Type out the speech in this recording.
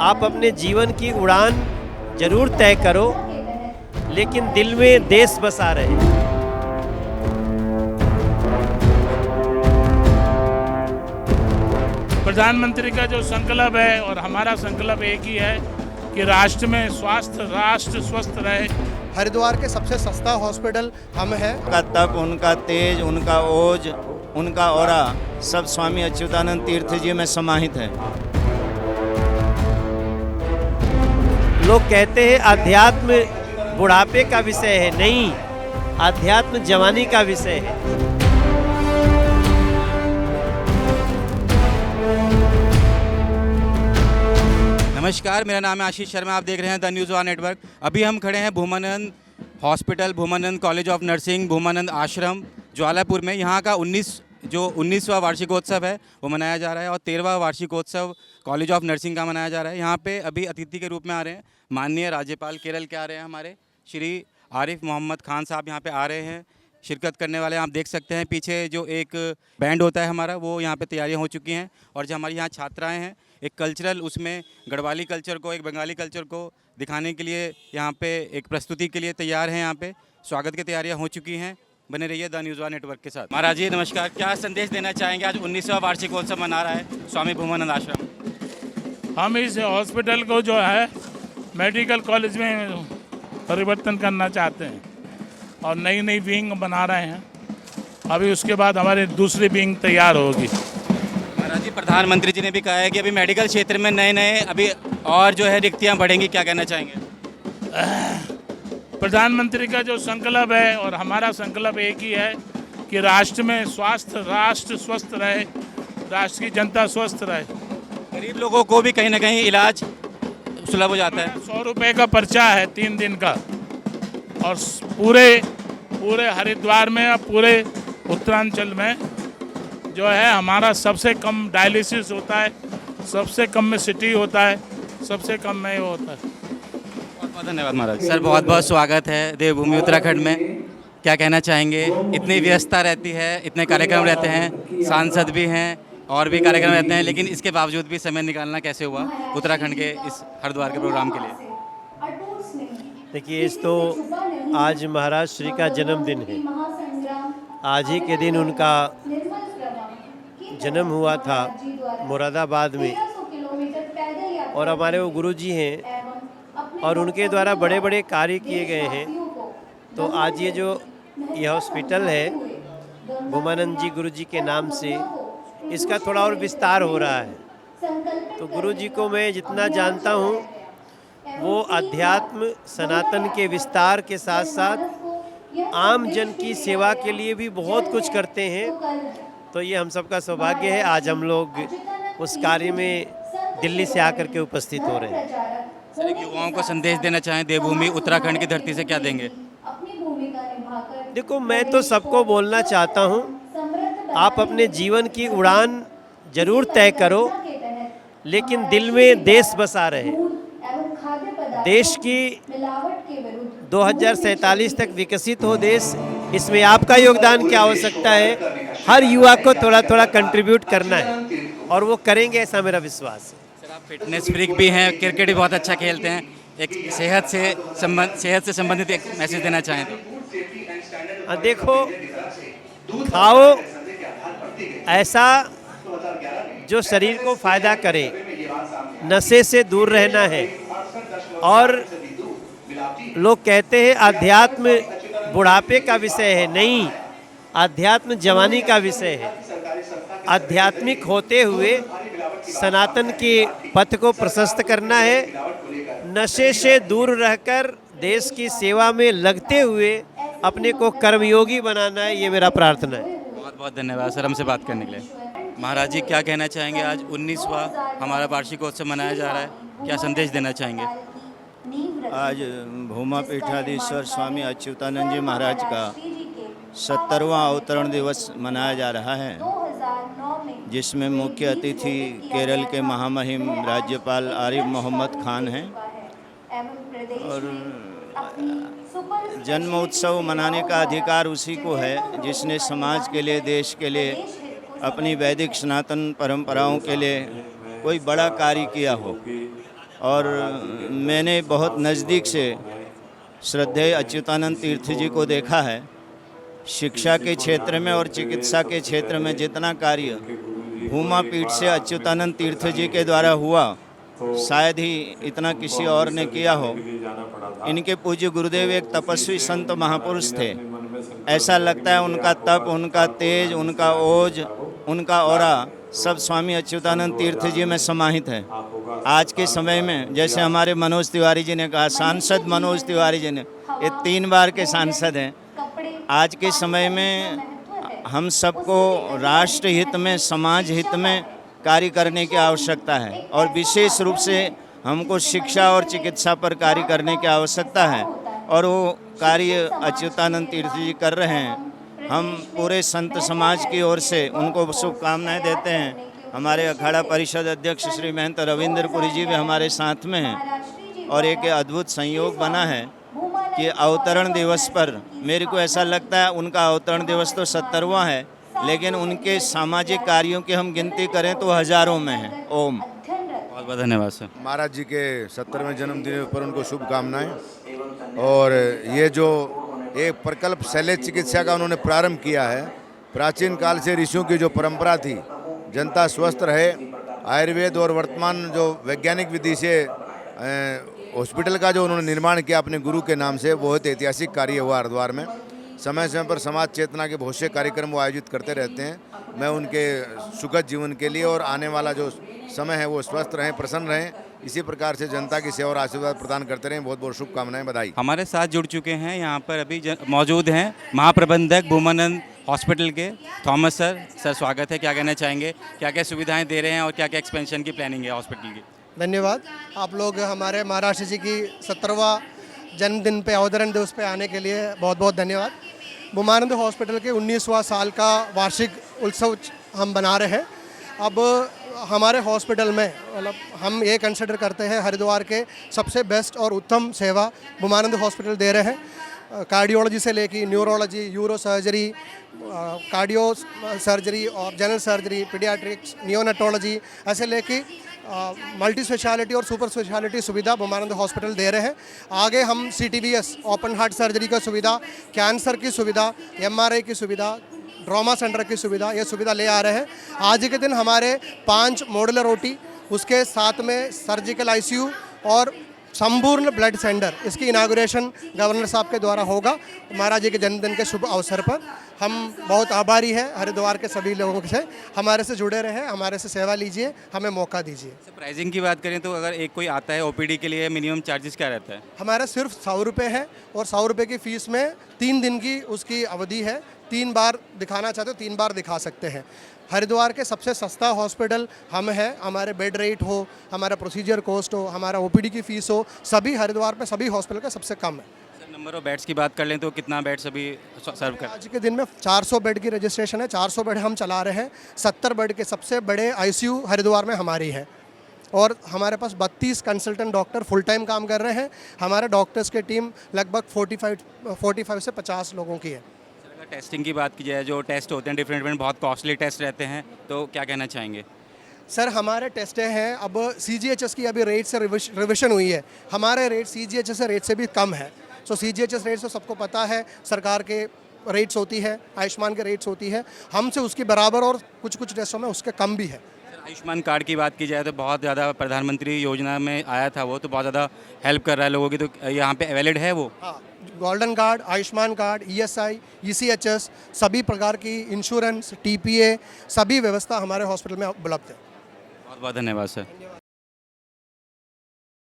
आप अपने जीवन की उड़ान जरूर तय करो, लेकिन दिल में देश बसा रहे। प्रधानमंत्री का जो संकल्प है और हमारा संकल्प एक ही है कि राष्ट्र में राष्ट्र स्वस्थ रहे। हरिद्वार के सबसे सस्ता हॉस्पिटल हम हैं। उनका तप, उनका तेज, उनका ओज, उनका ऑरा सब स्वामी अच्युतानंद तीर्थ जी में समाहित है। लोग कहते हैं अध्यात्म बुढ़ापे का विषय है, नहीं, अध्यात्म जवानी का विषय है। नमस्कार, मेरा नाम है आशीष शर्मा, आप देख रहे हैं द न्यूज़ वन नेटवर्क। अभी हम खड़े हैं Bhumanand hospital, Bhumanand college of nursing, Bhumanand आश्रम ज्वालापुर में। यहाँ का 19वां वार्षिकोत्सव है वो मनाया जा रहा है और 13वां वार्षिकोत्सव कॉलेज ऑफ नर्सिंग का मनाया जा रहा है। यहाँ पे अभी अतिथि के रूप में आ रहे हैं माननीय राज्यपाल केरल के आ रहे हैं, हमारे श्री आरिफ मोहम्मद खान साहब यहाँ पे आ रहे हैं शिरकत करने वाले। आप देख सकते हैं पीछे जो एक बैंड होता है हमारा, वो यहाँ पे तैयारियाँ हो चुकी हैं। और जो हमारी यहाँ छात्राएँ हैं, एक कल्चरल, उसमें गढ़वाली कल्चर को, एक बंगाली कल्चर को दिखाने के लिए यहाँ पे एक प्रस्तुति के लिए तैयार हैं। यहाँ पे स्वागत की तैयारियाँ हो चुकी हैं। बने रहिए द न्यूज़ वन नेटवर्क के साथ। महाराज जी नमस्कार, क्या संदेश देना चाहेंगे? आज 19वां वार्षिकोत्सव मना रहा है स्वामी भूमानंद आश्रम। हम इस हॉस्पिटल को जो है मेडिकल कॉलेज में परिवर्तन करना चाहते हैं और नई नई विंग बना रहे हैं। अभी उसके बाद हमारी दूसरी विंग तैयार होगी। महाराज जी, प्रधानमंत्री जी ने भी कहा है कि अभी मेडिकल क्षेत्र में नए अभी और जो है रिक्तियाँ बढ़ेंगी, क्या कहना चाहेंगे? प्रधानमंत्री का जो संकल्प है और हमारा संकल्प एक ही है कि राष्ट्र में राष्ट्र स्वस्थ रहे, राष्ट्र की जनता स्वस्थ रहे। गरीब लोगों को भी कहीं ना कहीं इलाज सुलभ हो जाता है। 100 रुपये का पर्चा है 3 दिन का, और पूरे हरिद्वार में और पूरे उत्तरांचल में जो है हमारा सबसे कम डायलिसिस होता है, सबसे कम में सिटी होता है, सबसे कम में वो होता है। बहुत बहुत धन्यवाद महाराज। सर बहुत बहुत स्वागत है देवभूमि उत्तराखंड में। क्या कहना चाहेंगे? इतनी व्यस्तता रहती है, इतने कार्यक्रम रहते हैं, सांसद भी हैं और भी कार्यक्रम रहते हैं, लेकिन इसके बावजूद भी समय निकालना कैसे हुआ उत्तराखंड के इस हरिद्वार के प्रोग्राम के लिए? देखिए, इस तो आज महाराज श्री का जन्मदिन है। आज ही के दिन उनका जन्म हुआ था मुरादाबाद में, और हमारे वो गुरुजी हैं और उनके द्वारा बड़े बड़े कार्य किए गए हैं। तो आज ये हॉस्पिटल है भूमानंद जी गुरुजी के नाम से, इसका थोड़ा और विस्तार हो रहा है। तो गुरुजी को मैं जितना जानता हूँ, वो अध्यात्म सनातन के विस्तार के साथ साथ आम जन की सेवा के लिए भी बहुत कुछ करते हैं। तो ये हम सबका सौभाग्य है, आज हम लोग उस कार्य में दिल्ली से आकर के उपस्थित हो रहे हैं। सर, एक युवाओं को संदेश देना चाहें देवभूमि उत्तराखंड की धरती से, क्या देंगे? देखो, मैं तो सबको बोलना चाहता हूँ, आप अपने जीवन की उड़ान जरूर तय करो, लेकिन दिल में देश बसा रहे। देश की 2047 तक विकसित हो देश, इसमें आपका योगदान क्या हो सकता है? हर युवा को थोड़ा थोड़ा कंट्रीब्यूट करना है और वो करेंगे, ऐसा मेरा विश्वास है। सर, आप फिटनेस फ्रीक भी हैं, क्रिकेट भी बहुत अच्छा खेलते हैं, एक सेहत से संबंधित एक मैसेज देना चाहें तो? देखो, खाओ ऐसा जो शरीर को फायदा करे, नशे से दूर रहना है। और लोग कहते हैं अध्यात्म बुढ़ापे का विषय है, नहीं, अध्यात्म जवानी का विषय है। आध्यात्मिक होते हुए सनातन के पथ को प्रशस्त करना है, नशे से दूर रहकर देश की सेवा में लगते हुए अपने को कर्मयोगी बनाना है, ये मेरा प्रार्थना है। बहुत बहुत धन्यवाद सर हमसे बात करने के लिए। महाराज जी, क्या कहना चाहेंगे? आज 19वां हमारा वार्षिकोत्सव मनाया जा रहा है, क्या संदेश देना चाहेंगे? आज भूमा पीठाधीश्वर स्वामी अच्युतानंद जी महाराज का 70वां अवतरण दिवस मनाया जा रहा है, जिसमें मुख्य अतिथि केरल के महामहिम राज्यपाल आरिफ मोहम्मद खान हैं। और जन्म उत्सव मनाने का अधिकार उसी को है जिसने समाज के लिए, देश के लिए, अपनी वैदिक सनातन परंपराओं के लिए कोई बड़ा कार्य किया हो। और मैंने बहुत नज़दीक से श्रद्धेय अच्युतानंद तीर्थ जी को देखा है। शिक्षा के क्षेत्र में और चिकित्सा के क्षेत्र में जितना कार्य भूमा पीठ से अच्युतानंद तीर्थ जी के द्वारा हुआ, शायद ही इतना किसी और ने किया हो। इनके पूज्य गुरुदेव एक तपस्वी संत महापुरुष थे। ऐसा लगता है उनका तप, उनका तेज, उनका ओज, उनका औरा सब स्वामी अच्युतानंद तीर्थ जी में समाहित है। आज के समय में जैसे हमारे मनोज तिवारी जी ने कहा, सांसद मनोज तिवारी जी ने, ये 3 बार के सांसद हैं। आज के समय में हम सबको राष्ट्र हित में, समाज हित में कार्य करने की आवश्यकता है और विशेष रूप से हमको शिक्षा और चिकित्सा पर कार्य करने की आवश्यकता है और वो कार्य अच्युतानंद तीर्थ जी कर रहे हैं। हम पूरे संत समाज की ओर से उनको शुभकामनाएं देते हैं। हमारे अखाड़ा परिषद अध्यक्ष श्री महंत रविंद्रपुरी जी भी हमारे साथ में हैं और एक अद्भुत संयोग बना है कि अवतरण दिवस पर मेरे को ऐसा लगता है उनका अवतरण दिवस तो 70वां है, लेकिन उनके सामाजिक कार्यों की हम गिनती करें तो हजारों में है। ओम। बहुत बहुत धन्यवाद सर। महाराज जी के 70वें जन्मदिन पर उनको शुभकामनाएं। और ये जो एक प्रकल्प शल्य चिकित्सा का उन्होंने प्रारंभ किया है, प्राचीन काल से ऋषियों की जो परंपरा थी, जनता स्वस्थ रहे, आयुर्वेद और वर्तमान जो वैज्ञानिक विधि से हॉस्पिटल का जो उन्होंने निर्माण किया अपने गुरु के नाम से, बहुत ऐतिहासिक कार्य हुआ हरिद्वार में। समय समय पर समाज चेतना के बहुत से कार्यक्रम वो आयोजित करते रहते हैं। मैं उनके सुखद जीवन के लिए और आने वाला जो समय है वो स्वस्थ रहें, प्रसन्न रहें, इसी प्रकार से जनता की सेवा और आशीर्वाद प्रदान करते रहें। बहुत बहुत शुभकामनाएं, बधाई। हमारे साथ जुड़ चुके हैं यहाँ पर अभी मौजूद हैं महाप्रबंधक भूमानंद हॉस्पिटल के थॉमस सर। सर स्वागत है, क्या कहना चाहेंगे, क्या क्या सुविधाएं दे रहे हैं और क्या क्या एक्सपेंशन की प्लानिंग है हॉस्पिटल की? धन्यवाद। आप लोग हमारे महाराष्ट्र जी की 70वां जन्मदिन पे, अवतरण दिवस पे आने के लिए बहुत बहुत धन्यवाद। भूमानंद हॉस्पिटल के 19वां साल का वार्षिक उत्सव हम बना रहे हैं। अब हमारे हॉस्पिटल में मतलब हम ये कंसिडर करते हैं हरिद्वार के सबसे बेस्ट और उत्तम सेवा भूमानंद हॉस्पिटल दे रहे हैं। कार्डियोलॉजी से लेके neurology, euro surgery, cardio surgery और जनरल सर्जरी, पीडियाट्रिक्स, नियोनेटोलॉजी, ऐसे लेके मल्टी स्पेशलिटी और सुपर स्पेशलिटी सुविधा भूमानंद हॉस्पिटल दे रहे हैं। आगे हम CTBS, ओपन हार्ट सर्जरी का सुविधा, कैंसर की सुविधा, MRI की सुविधा, ट्रॉमा सेंटर की सुविधा, ये सुविधा ले आ रहे हैं। आज के दिन हमारे 5 मॉड्यूलर OT, उसके साथ में सर्जिकल ICU और संपूर्ण ब्लड सेंटर, इसकी इनागुरेशन गवर्नर साहब के द्वारा होगा महाराज जी के जन्मदिन के शुभ अवसर पर। हम बहुत आभारी हैं हरिद्वार के सभी लोगों से, हमारे से जुड़े रहें, हमारे से सेवा लीजिए, हमें मौका दीजिए। प्राइसिंग की बात करें तो अगर एक कोई आता है OPD के लिए मिनिमम चार्जेस क्या रहता है? हमारा सिर्फ 100 रुपये है और 100 रुपये की फ़ीस में 3 दिन की उसकी अवधि है। 3 बार दिखाना चाहते हो 3 बार दिखा सकते हैं। हरिद्वार के सबसे सस्ता हॉस्पिटल हम हैं। हमारे बेड रेट हो, हमारा प्रोसीजर कॉस्ट हो, हमारा OPD की फ़ीस हो, सभी हरिद्वार पे सभी हॉस्पिटल का सबसे कम है। नंबर ऑफ बेड्स की बात कर लें तो कितना बेड्स अभी सर्व कर? आज के दिन में 400 बेड की रजिस्ट्रेशन है, 400 बेड हम चला रहे हैं। 70 बेड के सबसे बड़े ICU हरिद्वार में हमारी है और हमारे पास 32 कंसल्टेंट डॉक्टर फुल टाइम काम कर रहे हैं। हमारे डॉक्टर्स की टीम लगभग 45 से 50 लोगों की है। टेस्टिंग की बात की जाए, जो टेस्ट होते हैं डिफरेंट बहुत कॉस्टली टेस्ट रहते हैं, तो क्या कहना चाहेंगे? सर हमारे टेस्ट हैं, अब CGHS की अभी रेट से रिविशन हुई है। हमारे रेट CGHS से रेट से भी कम है। सो CGHS रेट तो सबको पता है, सरकार के रेट्स होती है, आयुष्मान के रेट्स होती है, हमसे उसकी बराबर और कुछ कुछ टेस्टों में उसके कम भी है। आयुष्मान कार्ड की बात की जाए तो बहुत ज़्यादा प्रधानमंत्री योजना में आया था वो, तो बहुत ज़्यादा हेल्प कर रहा है लोगों की, तो यहाँ पे वैलिड है वो? हाँ, golden card, Ayushman card, ESI, ECHS, सभी प्रकार की इंश्योरेंस, TPA, सभी व्यवस्था हमारे हॉस्पिटल में उपलब्ध है। बहुत बहुत धन्यवाद सर।